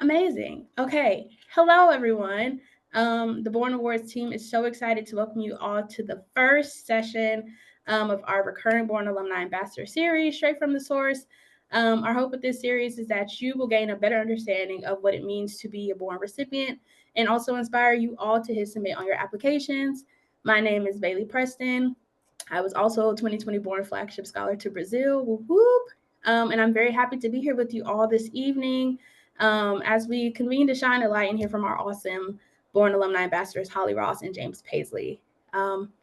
Amazing. Okay. Hello, everyone. The Boren Awards team is so excited to welcome you all to the first session of our recurring Boren Alumni Ambassador series, straight from the source. Our hope with this series is that you will gain a better understanding of what it means to be a Boren recipient and also inspire you all to hit submit on your applications. My name is Bailey Preston. I was also a 2020 Boren Flagship Scholar to Brazil. Whoop, whoop. And I'm very happy to be here with you all this evening as we convene to shine a light and hear from our awesome Boren Alumni Ambassadors, Holly Ross and James Paisley.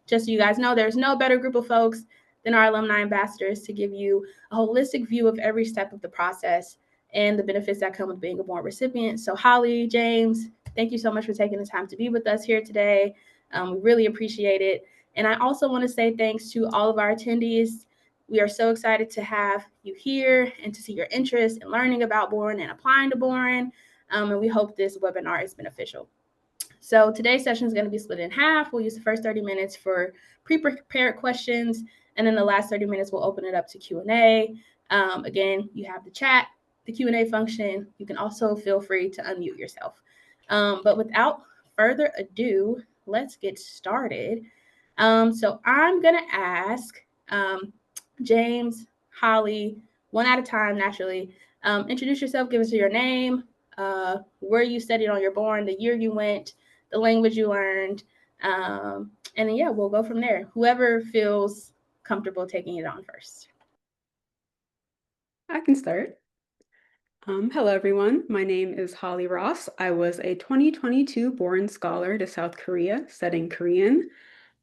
Just so you guys know, there's no better group of folks than our alumni ambassadors to give you a holistic view of every step of the process and the benefits that come with being a Boren recipient. So, Holly, James, thank you so much for taking the time to be with us here today. We really appreciate it. And I also want to say thanks to all of our attendees. We are so excited to have you here and to see your interest in learning about Boren and applying to Boren. And we hope this webinar is beneficial. So today's session is going to be split in half. We'll use the first 30 minutes for pre-prepared questions, and then the last 30 minutes we'll open it up to Q&A. Again, you have the chat, the Q&A function. You can also feel free to unmute yourself. But without further ado, let's get started. So I'm going to ask James, Holly, one at a time, naturally. Introduce yourself, give us your name, where you studied on your Boren, the year you went, the language you learned, and then, yeah, we'll go from there. Whoever feels comfortable taking it on first. I can start. Hello, everyone. My name is Holly Ross. I was a 2022 Boren Scholar to South Korea studying Korean.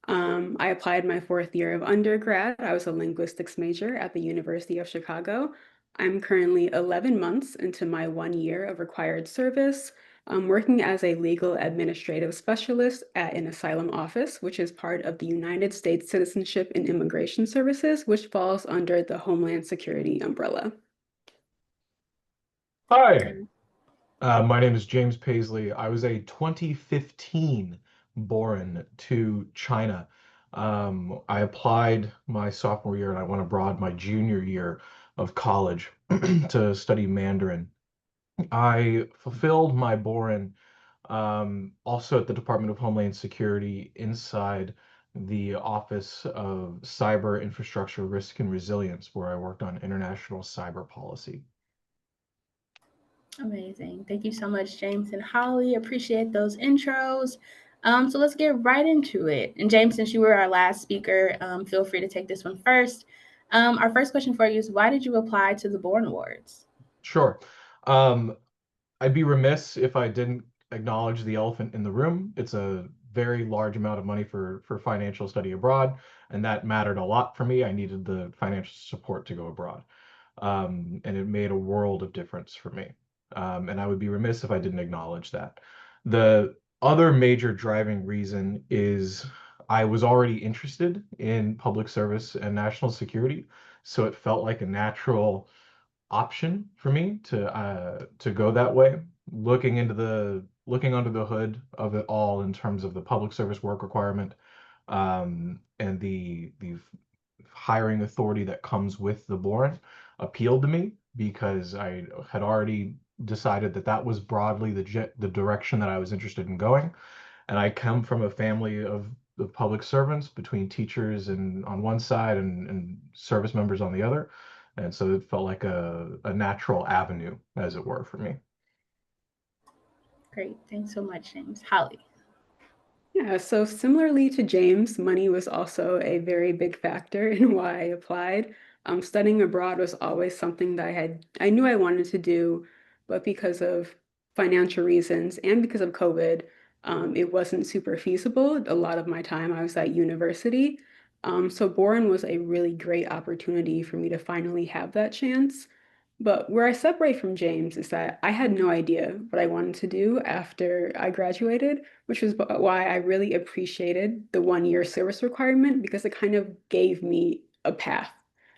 I applied my fourth year of undergrad. I was a linguistics major at the University of Chicago. I'm currently 11 months into my 1 year of required service. I'm working as a legal administrative specialist at an asylum office, which is part of the United States Citizenship and Immigration Services, which falls under the Homeland Security umbrella. Hi, my name is James Paisley. I was a 2015 Boren to China. I applied my sophomore year and I went abroad my junior year of college to study Mandarin. I fulfilled my Boren also at the Department of Homeland Security inside the Office of Cyber Infrastructure Risk and Resilience, where I worked on international cyber policy. Amazing. Thank you so much, James and Holly. Appreciate those intros. So let's get right into it. And James, since you were our last speaker, feel free to take this one first. Our first question for you is, why did you apply to the Boren Awards? Sure. I'd be remiss if I didn't acknowledge the elephant in the room. It's a very large amount of money for financial study abroad, and that mattered a lot for me. I needed the financial support to go abroad, and it made a world of difference for me. And I would be remiss if I didn't acknowledge that. The other major driving reason is I was already interested in public service and national security, so it felt like a natural option for me to go that way. Looking under the hood of it all in terms of the public service work requirement, and the hiring authority that comes with the board appealed to me because I had already decided that that was broadly the direction that I was interested in going. And I come from a family of public servants, between teachers and on one side and service members on the other. And so it felt like a natural avenue, as it were, for me. Great. Thanks so much, James. Holly. Yeah, so similarly to James, money was also a very big factor in why I applied. Studying abroad was always something that I knew I wanted to do, but because of financial reasons and because of COVID, it wasn't super feasible. A lot of my time I was at university. So Boren was a really great opportunity for me to finally have that chance. But where I separate from James is that I had no idea what I wanted to do after I graduated, which is why I really appreciated the 1 year service requirement because it kind of gave me a path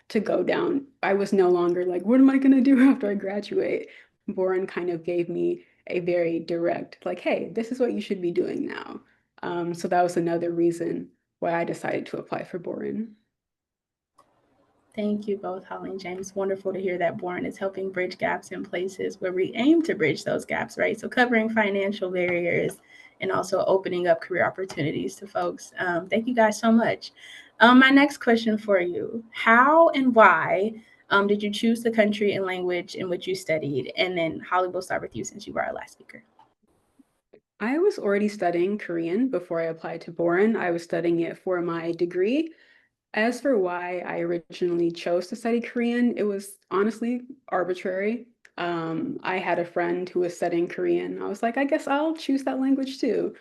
to go down. I was no longer like, what am I going to do after I graduate? Boren kind of gave me a very direct, like, hey, this is what you should be doing now. So that was another reason why I decided to apply for Boren. Thank you both, Holly and James. Wonderful to hear that Boren is helping bridge gaps in places where we aim to bridge those gaps, right? So covering financial barriers and also opening up career opportunities to folks. Thank you guys so much. My next question for you: how and why did you choose the country and language in which you studied? And then Holly, we'll start with you since you were our last speaker. I was already studying Korean before I applied to Boren. I was studying it for my degree. As for why I originally chose to study Korean, it was honestly arbitrary. I had a friend who was studying Korean. I was like, I guess I'll choose that language too.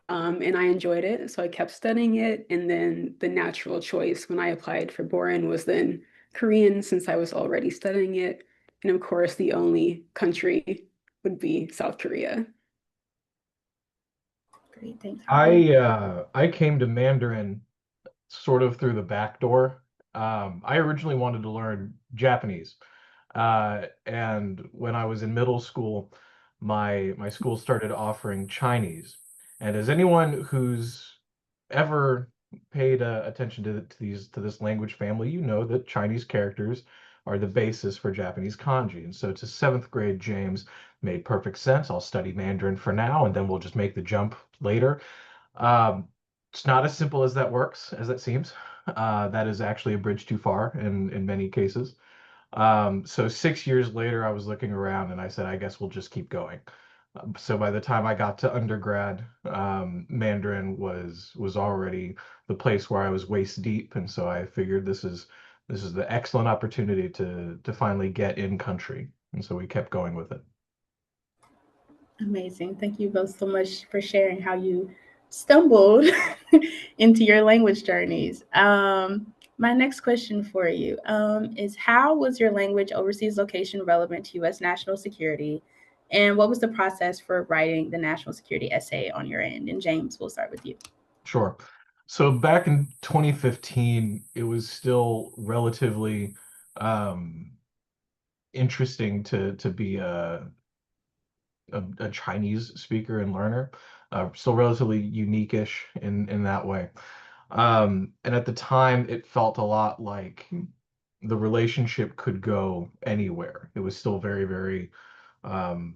And I enjoyed it, so I kept studying it. And then the natural choice when I applied for Boren was then Korean, since I was already studying it. And of course, the only country would be South Korea. Great, thanks, Holly. I came to Mandarin sort of through the back door. I originally wanted to learn Japanese, and when I was in middle school, my school started offering Chinese. And as anyone who's ever paid attention to this language family, you know that Chinese characters are the basis for Japanese kanji. And so to seventh grade James made perfect sense. I'll study Mandarin for now, and then we'll just make the jump later. Um, it's not as simple as that works, as it seems. That is actually a bridge too far in many cases. So 6 years later, I was looking around and I said, I guess we'll just keep going. So by the time I got to undergrad, Mandarin was already the place where I was waist deep, and so I figured this is the excellent opportunity to finally get in country, and so we kept going with it. Amazing. Thank you both so much for sharing how you stumbled into your language journeys. My next question for you is: how was your language overseas location relevant to U.S. national security? And what was the process for writing the national security essay on your end? And James, we'll start with you. Sure. So back in 2015, it was still relatively um, interesting to be a Chinese speaker and learner, still relatively unique-ish in that way. And at the time, it felt a lot like the relationship could go anywhere. It was still very, very um,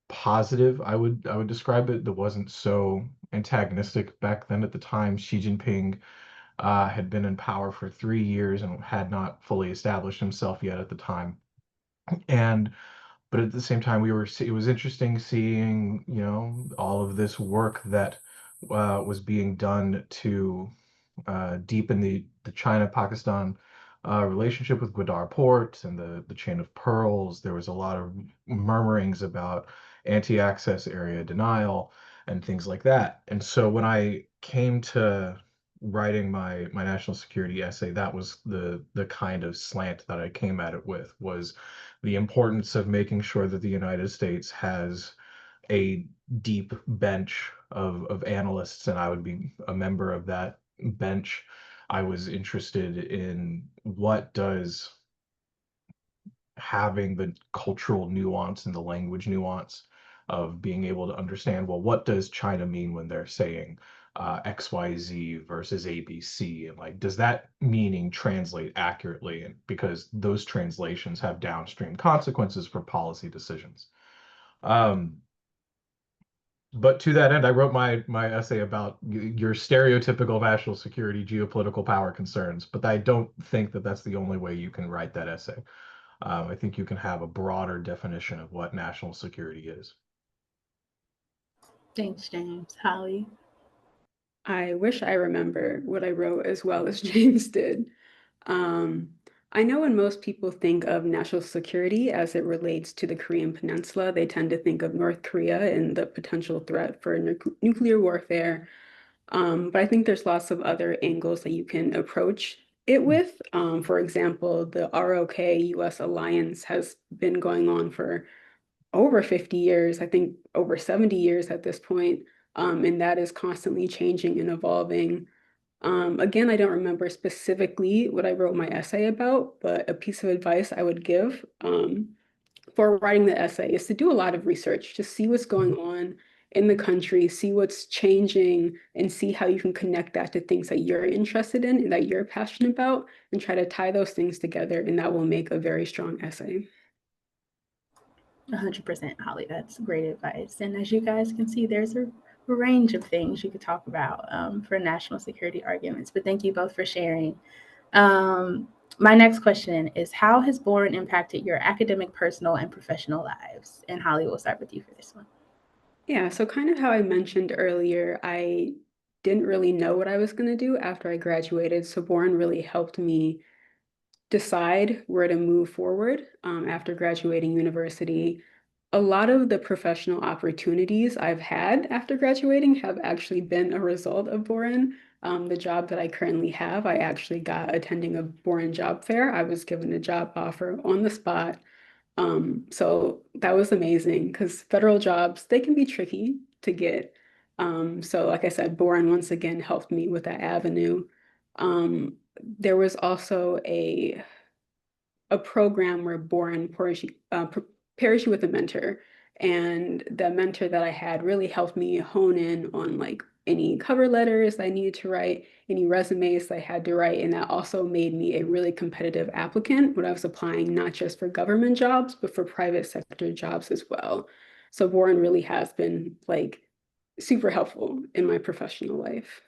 positive. I would describe it. That wasn't so antagonistic back then. At the time, Xi Jinping had been in power for 3 years and had not fully established himself yet at the time. And but at the same time it was interesting seeing, you know, all of this work that was being done to deepen the China-Pakistan relationship with Gwadar Port and the Chain of Pearls. There was a lot of murmurings about anti-access area denial and things like that. And so when I came to writing my national security essay, that was the kind of slant that I came at it with, was the importance of making sure that the United States has a deep bench of analysts, and I would be a member of that bench. I was interested in what does having the cultural nuance and the language nuance of being able to understand, well, what does China mean when they're saying XYZ versus ABC? And like, does that meaning translate accurately? And because those translations have downstream consequences for policy decisions. Um, but to that end, I wrote my essay about your stereotypical national security geopolitical power concerns. But I don't think that that's the only way you can write that essay. I think you can have a broader definition of what national security is. Thanks, James. Holly. I wish I remember what I wrote as well as James did. Um, I know when most people think of national security as it relates to the Korean Peninsula, they tend to think of North Korea and the potential threat for nuclear warfare. But I think there's lots of other angles that you can approach it with. For example, the ROK US alliance has been going on for over 50 years, I think over 70 years at this point. And that is constantly changing and evolving. Again, I don't remember specifically what I wrote my essay about, but a piece of advice I would give for writing the essay is to do a lot of research, to see what's going on in the country, see what's changing, and see how you can connect that to things that you're interested in and that you're passionate about, and try to tie those things together, and that will make a very strong essay. 100%, Holly. That's great advice. And as you guys can see, there's a range of things you could talk about for national security arguments. But thank you both for sharing. My next question is, how has Boren impacted your academic, personal, and professional lives? And Holly, we'll start with you for this one. Yeah, so kind of how I mentioned earlier, I didn't really know what I was going to do after I graduated. So Boren really helped me decide where to move forward after graduating university. A lot of the professional opportunities I've had after graduating have actually been a result of Boren. The job that I currently have, I actually got attending a Boren job fair. I was given a job offer on the spot. So that was amazing because federal jobs, they can be tricky to get. So like I said, Boren once again helped me with that avenue. There was also a program where Boren pairs you with a mentor. And the mentor that I had really helped me hone in on like any cover letters I needed to write, any resumes I had to write. And that also made me a really competitive applicant when I was applying, not just for government jobs, but for private sector jobs as well. So Boren really has been like super helpful in my professional life.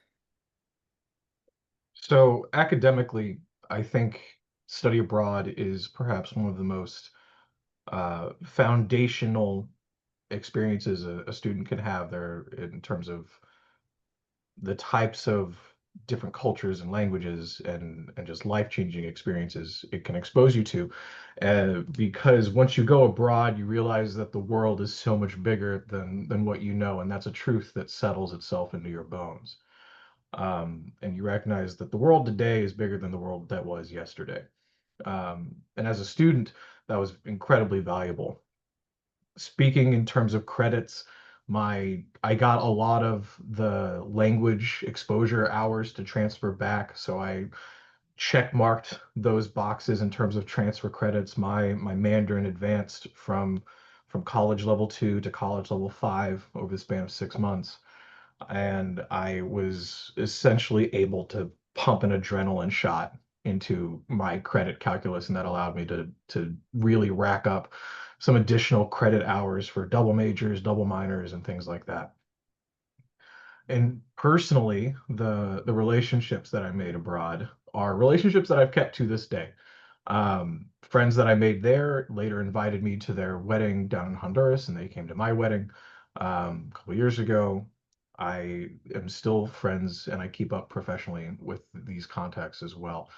So academically, I think study abroad is perhaps one of the most foundational experiences a student can have there in terms of the types of different cultures and languages and just life-changing experiences it can expose you to. Because once you go abroad, you realize that the world is so much bigger than what you know, and that's a truth that settles itself into your bones. And you recognize that the world today is bigger than the world that was yesterday. And as a student, that was incredibly valuable. Speaking in terms of credits, I got a lot of the language exposure hours to transfer back, so I check marked those boxes in terms of transfer credits. My Mandarin advanced from college level 2 to college level 5 over the span of 6 months, and I was essentially able to pump an adrenaline shot into my credit calculus, and that allowed me to really rack up some additional credit hours for double majors, double minors, and things like that. And personally, the relationships that I made abroad are relationships that I've kept to this day. Friends that I made there later invited me to their wedding down in Honduras, and they came to my wedding a couple years ago. I am still friends, and I keep up professionally with these contacts as well.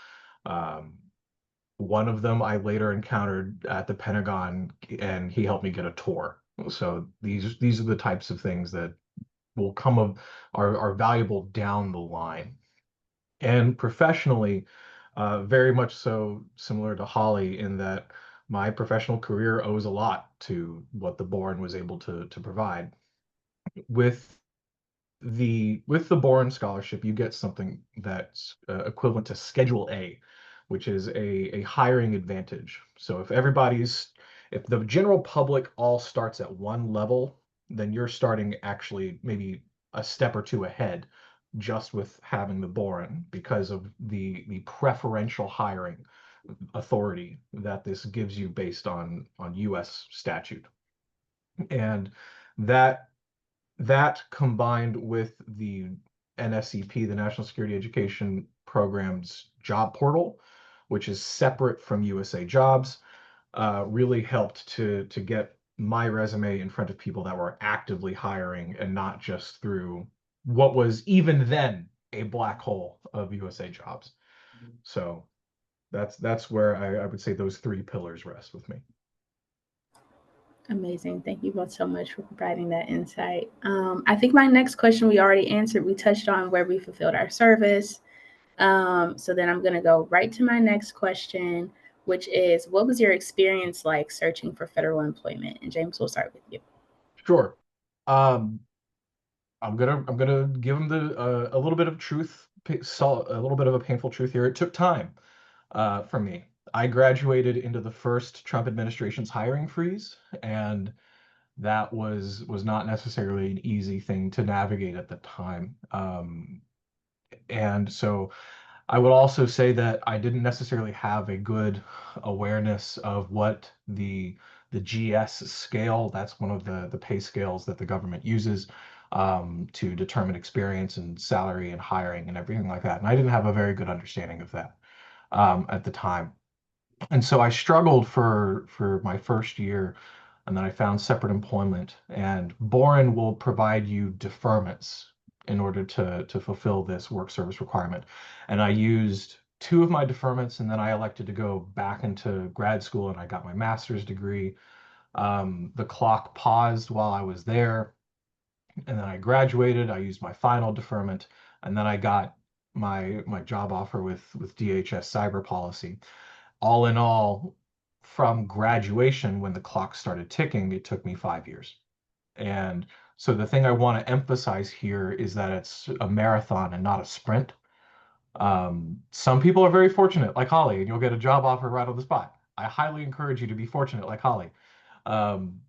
Um, One of them I later encountered at the Pentagon, and he helped me get a tour. So these are the types of things that will come of are valuable down the line. And professionally, very much so similar to Holly in that my professional career owes a lot to what the Boren was able to provide. With the Boren scholarship, you get something that's equivalent to Schedule A, which is a hiring advantage. So if the general public all starts at one level, then you're starting actually maybe a step or two ahead just with having the Boren because of the preferential hiring authority that this gives you based on US statute. And that that combined with the NSEP, the National Security Education Program's job portal, which is separate from USA Jobs, really helped to get my resume in front of people that were actively hiring and not just through what was even then a black hole of USA Jobs. So that's where I would say those three pillars rest with me. Amazing. Thank you both so much for providing that insight. I think my next question we already answered. We touched on where we fulfilled our service. So then I'm going to go right to my next question, which is, what was your experience like searching for federal employment? And James, we'll start with you. Sure. Um, I'm gonna give them a little bit of truth, a little bit of a painful truth here. It took time for me. I graduated into the first Trump administration's hiring freeze, and that was not necessarily an easy thing to navigate at the time. And so I would also say that I didn't necessarily have a good awareness of what the GS scale, that's one of the pay scales that the government uses to determine experience and salary and hiring and everything like that. And I didn't have a very good understanding of that at the time. And so I struggled for my first year, and then I found separate employment. And Boren will provide you deferments in order to fulfill this work service requirement. And I used two of my deferments, and then I elected to go back into grad school, and I got my master's degree. The clock paused while I was there, and then I graduated. I used my final deferment, and then I got my job offer with DHS cyber policy. All in all, from graduation, when the clock started ticking, it took me 5 years. And so the thing I want to emphasize here is that it's a marathon and not a sprint. Some people are very fortunate, like Holly, and you'll get a job offer right on the spot. I highly encourage you to be fortunate, like Holly. Um,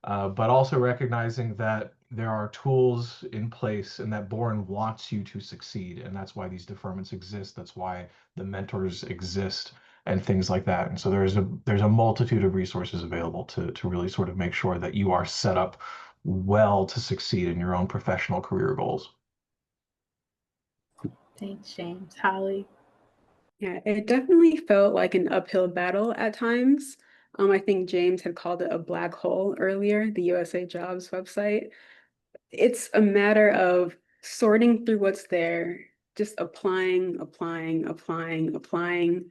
but also recognizing that there are tools in place and that Boren wants you to succeed. And that's why these deferments exist. That's why the mentors exist and things like that. And so there's a multitude of resources available to really sort of make sure that you are set up well to succeed in your own professional career goals. Thanks, James. Holly. Yeah, it definitely felt like an uphill battle at times. I think James had called it a black hole earlier, the USA Jobs website. It's a matter of sorting through what's there, just applying, applying, applying, applying.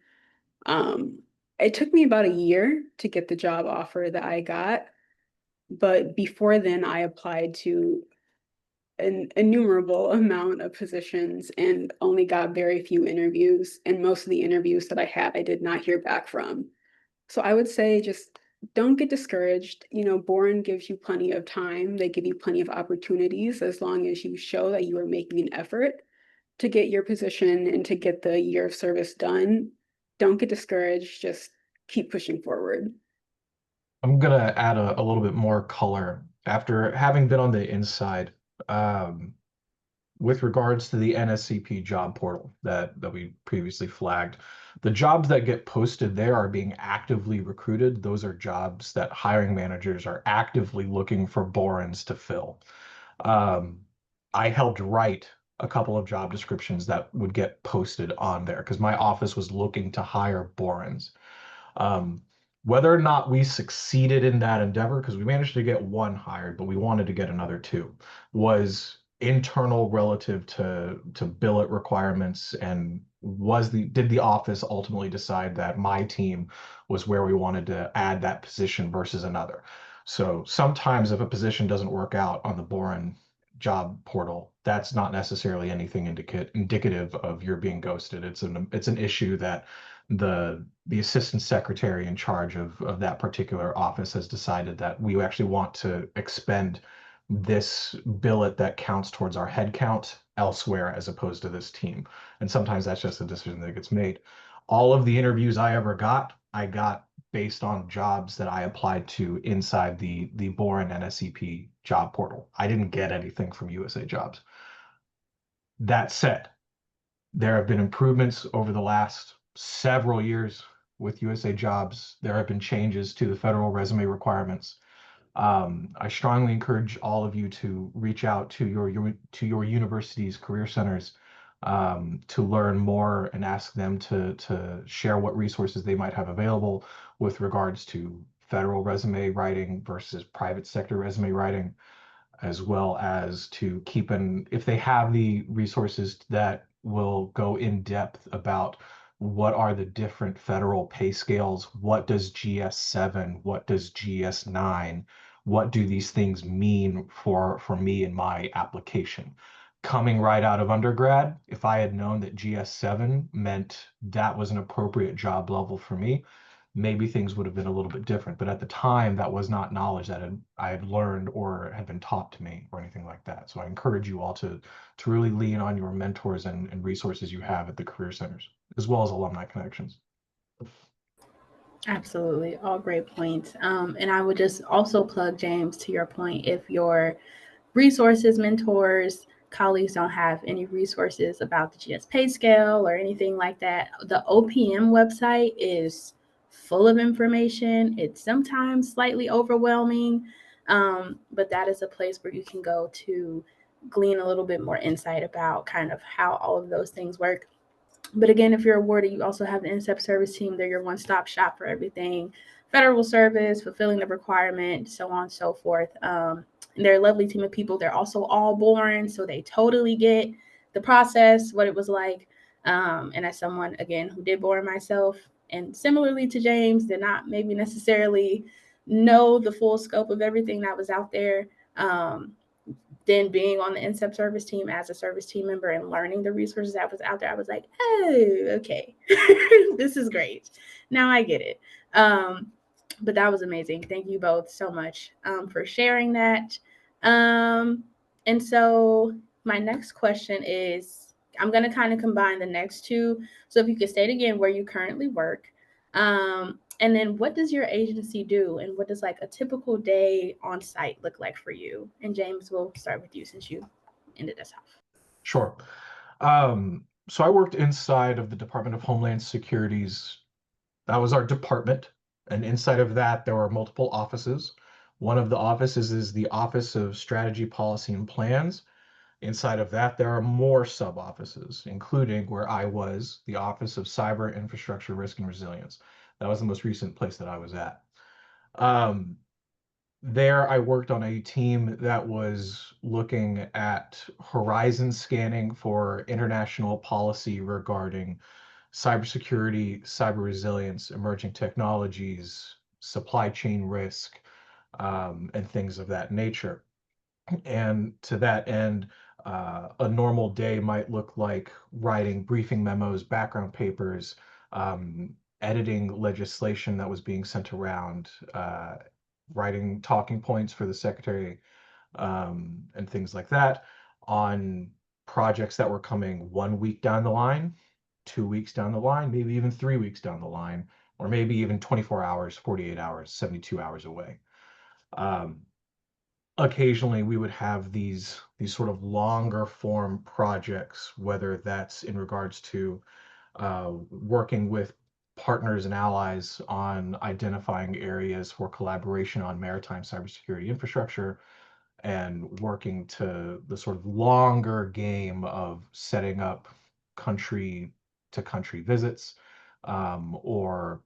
Um, it took me about a year to get the job offer that I got, but before then, I applied to an innumerable amount of positions and only got very few interviews. And most of the interviews that I had, I did not hear back from. So I would say just don't get discouraged. You know, Boren gives you plenty of time. They give you plenty of opportunities as long as you show that you are making an effort to get your position and to get the year of service done. Don't get discouraged. Just keep pushing forward. I'm gonna add a little bit more color after having been on the inside. Um, with regards to the NSCP job portal that we previously flagged, the jobs that get posted there are being actively recruited. Those are jobs that hiring managers are actively looking for Borens to fill. Um, I helped write a couple of job descriptions that would get posted on there because my office was looking to hire Borens. Um, whether or not we succeeded in that endeavor, because we managed to get one hired, but we wanted to get another two, was internal relative to billet requirements and did the office ultimately decide that my team was where we wanted to add that position versus another. So sometimes if a position doesn't work out on the Boren job portal, that's not necessarily anything indicative of you're being ghosted. It's an issue that the assistant secretary in charge of that particular office has decided that we actually want to expend this billet that counts towards our head count elsewhere as opposed to this team. And sometimes that's just a decision that gets made. All of the interviews I ever got, I got based on jobs that I applied to inside the Boren NSCP job portal. I didn't get anything from USA Jobs. That said, there have been improvements over the last several years with USA Jobs. There have been changes to the federal resume requirements. I strongly encourage all of you to reach out to your university's career centers to learn more and ask them to share what resources they might have available with regards to federal resume writing versus private sector resume writing, as well as to if they have the resources that will go in depth about what are the different federal pay scales, what does GS7, what does GS9, what do these things mean for me in my application. Coming right out of undergrad, if I had known that GS7 meant that was an appropriate job level for me, maybe things would have been a little bit different. But at the time, that was not knowledge that I had learned or had been taught to me or anything like that. So I encourage you all to really lean on your mentors and resources you have at the career centers, as well as alumni connections. Absolutely. All great points. And I would just also plug, James, to your point, if your resources, mentors, colleagues don't have any resources about the GS pay scale or anything like that, the OPM website is full of information. It's sometimes slightly overwhelming, but that is a place where you can go to glean a little bit more insight about kind of how all of those things work. But again, if you're awarded, you also have the NSEP service team. They're your one-stop shop for everything federal service, fulfilling the requirement, so on and so forth. And they're a lovely team of people. They're also all Boren, so they totally get the process, what it was like. And as someone, again, who did Boren myself, and similarly to James, did not maybe necessarily know the full scope of everything that was out there. Then being on the NSEP service team as a service team member and learning the resources that was out there, I was like, oh, okay, this is great. Now I get it. But that was amazing. Thank you both so much for sharing that. And so my next question is, I'm going to kind of combine the next two. So if you could state again where you currently work, and then what does your agency do, and what does like a typical day on site look like for you? And James, we'll start with you since you ended us off. Sure. So I worked inside of the Department of Homeland Security's, that was our department. And inside of that, there were multiple offices. One of the offices is the Office of Strategy, Policy, and Plans. Inside of that, there are more sub offices, including where I was, the Office of Cyber Infrastructure Risk and Resilience. That was the most recent place that I was at. Um, there, I worked on a team that was looking at horizon scanning for international policy regarding cybersecurity, cyber resilience, emerging technologies, supply chain risk, and things of that nature. And to that end, a normal day might look like writing briefing memos, background papers, editing legislation that was being sent around, writing talking points for the secretary, and things like that on projects that were coming 1 week down the line, 2 weeks down the line, maybe even 3 weeks down the line, or maybe even 24 hours, 48 hours, 72 hours away. Um, Occasionally we would have these sort of longer form projects, whether that's in regards to working with partners and allies on identifying areas for collaboration on maritime cybersecurity infrastructure, and working to the sort of longer game of setting up country to country visits, or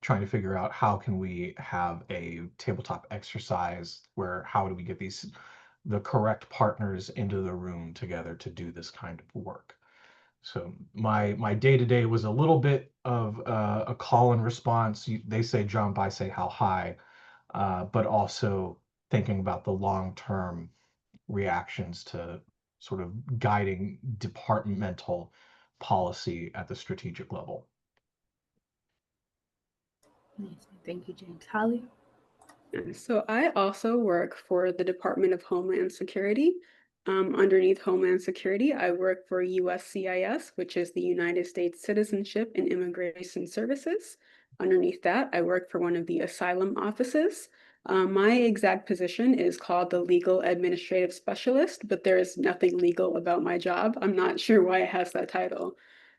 trying to figure out how can we have a tabletop exercise where how do we get the correct partners into the room together to do this kind of work. So my day to day was a little bit of a call and response. They say jump, I say how high, but also thinking about the long term reactions to sort of guiding departmental policy at the strategic level. Thank you, James. Holly? So I also work for the Department of Homeland Security. Underneath Homeland Security, I work for USCIS, which is the United States Citizenship and Immigration Services. Underneath that, I work for one of the asylum offices. My exact position is called the Legal Administrative Specialist, but there is nothing legal about my job. I'm not sure why it has that title.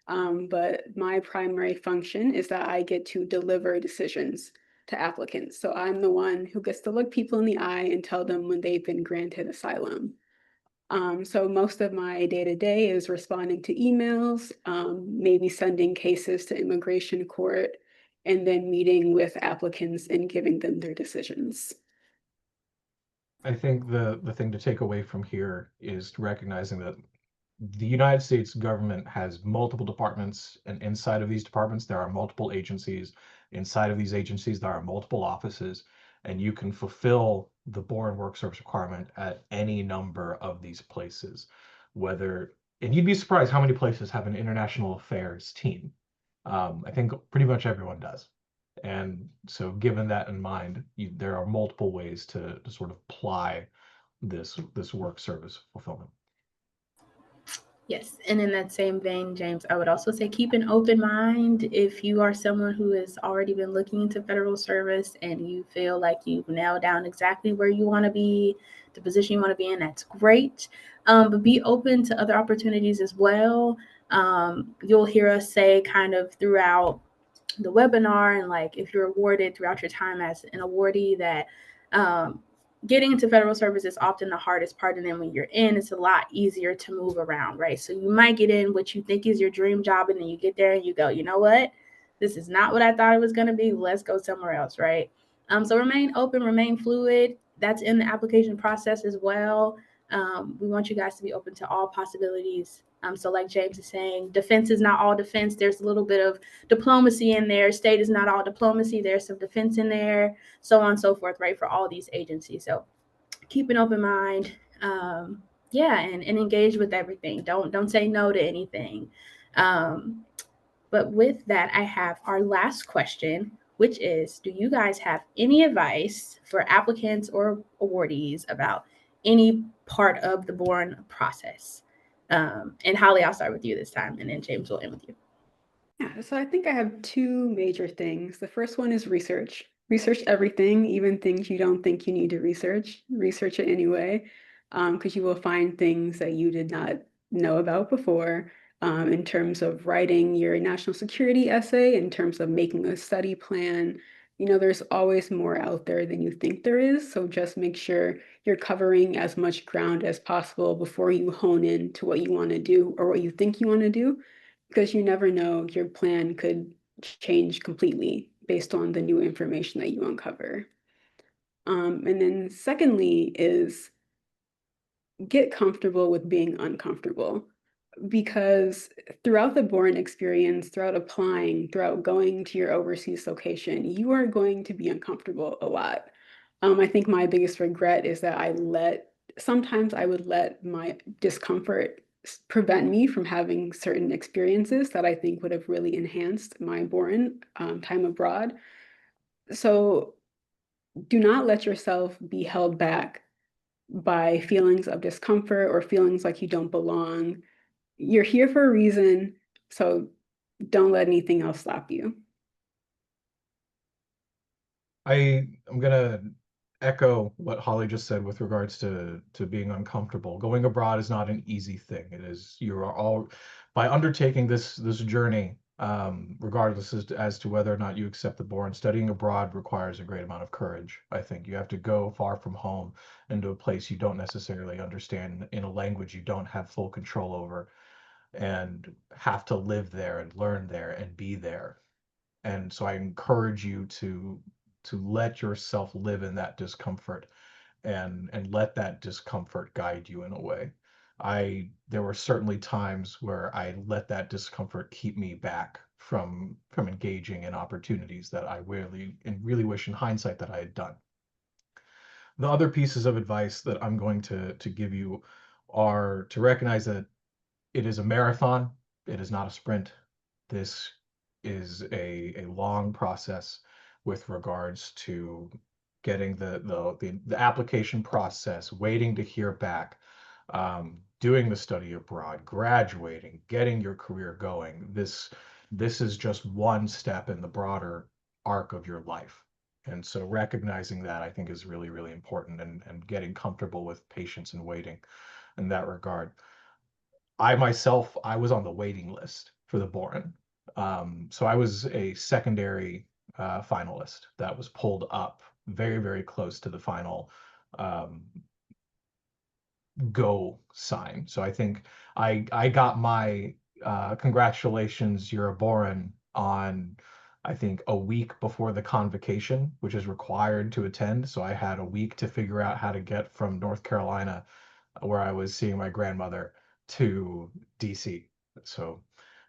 But my primary function is that I get to deliver decisions to applicants. So I'm the one who gets to look people in the eye and tell them when they've been granted asylum. So most of my day-to-day is responding to emails, maybe sending cases to immigration court, and then meeting with applicants and giving them their decisions. I think the thing to take away from here is recognizing that the United States government has multiple departments, and inside of these departments, there are multiple agencies. Inside of these agencies, there are multiple offices, and you can fulfill the Boren Work Service requirement at any number of these places. Whether, and you'd be surprised how many places have an international affairs team. I think pretty much everyone does. And so, given that in mind, there are multiple ways to sort of ply this work service fulfillment. Yes, and in that same vein, James, I would also say keep an open mind. If you are someone who has already been looking into federal service and you feel like you've nailed down exactly where you want to be, the position you want to be in, that's great. But be open to other opportunities as well. You'll hear us say kind of throughout the webinar, and like if you're awarded throughout your time as an awardee, that um, getting into federal service is often the hardest part, and then when you're in, it's a lot easier to move around, right? So you might get in what you think is your dream job, and then you get there and you go, you know what, this is not what I thought it was going to be, let's go somewhere else, right? So remain open, remain fluid. That's in the application process as well. We want you guys to be open to all possibilities. So like James is saying, defense is not all defense. There's a little bit of diplomacy in there. State is not all diplomacy. There's some defense in there, so on and so forth, right, for all these agencies. So keep an open mind. Um, yeah, and engage with everything. Don't say no to anything. Um, but with that, I have our last question, which is, do you guys have any advice for applicants or awardees about any part of the Boren process? And Holly, I'll start with you this time, and then James will end with you. Yeah, so I think I have two major things. The first one is research. Research everything, even things you don't think you need to research. Research it anyway, because you will find things that you did not know about before. In terms of writing your national security essay, in terms of making a study plan, there's always more out there than you think there is. So just make sure you're covering as much ground as possible before you hone in to what you want to do or what you think you want to do, because you never know, your plan could change completely based on the new information that you uncover. And then secondly is get comfortable with being uncomfortable, because throughout the Boren experience, throughout applying, throughout going to your overseas location, you are going to be uncomfortable a lot. I think my biggest regret is that sometimes I would let my discomfort prevent me from having certain experiences that I think would have really enhanced my Boren time abroad. So do not let yourself be held back by feelings of discomfort or feelings like you don't belong. You're here for a reason, so don't let anything else stop you. I'm gonna echo what Holly just said with regards to being uncomfortable. Going abroad is not an easy thing. It is, you are all, by undertaking this journey, regardless as to whether or not you accept the board, studying abroad requires a great amount of courage. I think you have to go far from home into a place you don't necessarily understand, in a language you don't have full control over, and have to live there and learn there and be there. And so I encourage you to let yourself live in that discomfort, and let that discomfort guide you in a way. There were certainly times where I let that discomfort keep me back from engaging in opportunities that I really wish in hindsight that I had done. The other pieces of advice that I'm going to give you are to recognize that it is a marathon. It is not a sprint. This is a long process with regards to getting the application process, waiting to hear back, doing the study abroad, graduating, getting your career going. This is just one step in the broader arc of your life. And so recognizing that, I think, is really, really important, and getting comfortable with patience and waiting in that regard. I was on the waiting list for the Boren. So I was a secondary finalist that was pulled up very, very close to the final um, go sign. So I think I got my congratulations, you're a Boren, on, I think, a week before the convocation, which is required to attend. So I had a week to figure out how to get from North Carolina, where I was seeing my grandmother, to DC. So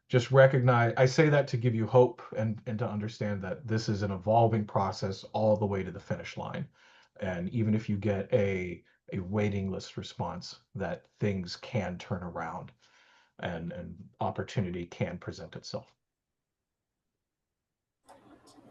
just recognize, I say that to give you hope, and to understand that this is an evolving process all the way to the finish line. And even if you get a waiting list response, that things can turn around, and opportunity can present itself.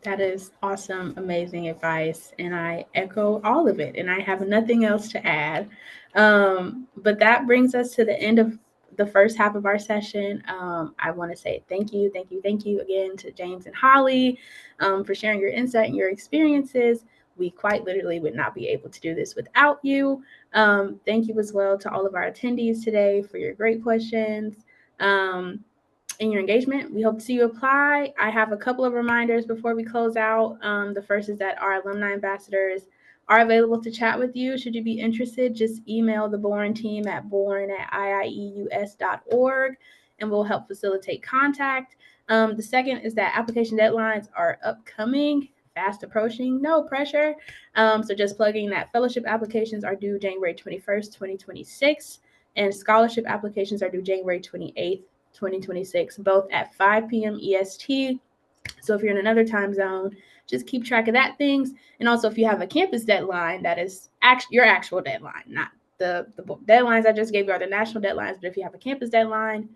That is awesome, amazing advice, and I echo all of it. And I have nothing else to add. But that brings us to the end of the first half of our session. I want to say thank you again to James and Holly for sharing your insight and your experiences. We quite literally would not be able to do this without you. Thank you as well to all of our attendees today for your great questions. And your engagement. We hope to see you apply. I have a couple of reminders before we close out. The first is that our alumni ambassadors are available to chat with you. Should you be interested, just email the Boren team at boren@iieus.org and we'll help facilitate contact. The second is that application deadlines are upcoming, fast approaching, no pressure. So just plugging that fellowship applications are due January 21st, 2026, and scholarship applications are due January 28th, 2026, both at 5 p.m. EST. So if you're in another time zone, just keep track of that things. And also, if you have a campus deadline, that is your actual deadline, not the deadlines I just gave you are the national deadlines. But if you have a campus deadline,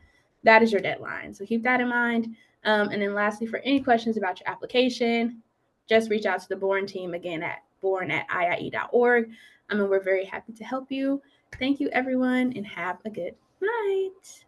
that is your deadline. So keep that in mind. And then lastly, for any questions about your application, just reach out to the Boren team again at boren@iie.org. We're very happy to help you. Thank you, everyone, and have a good night.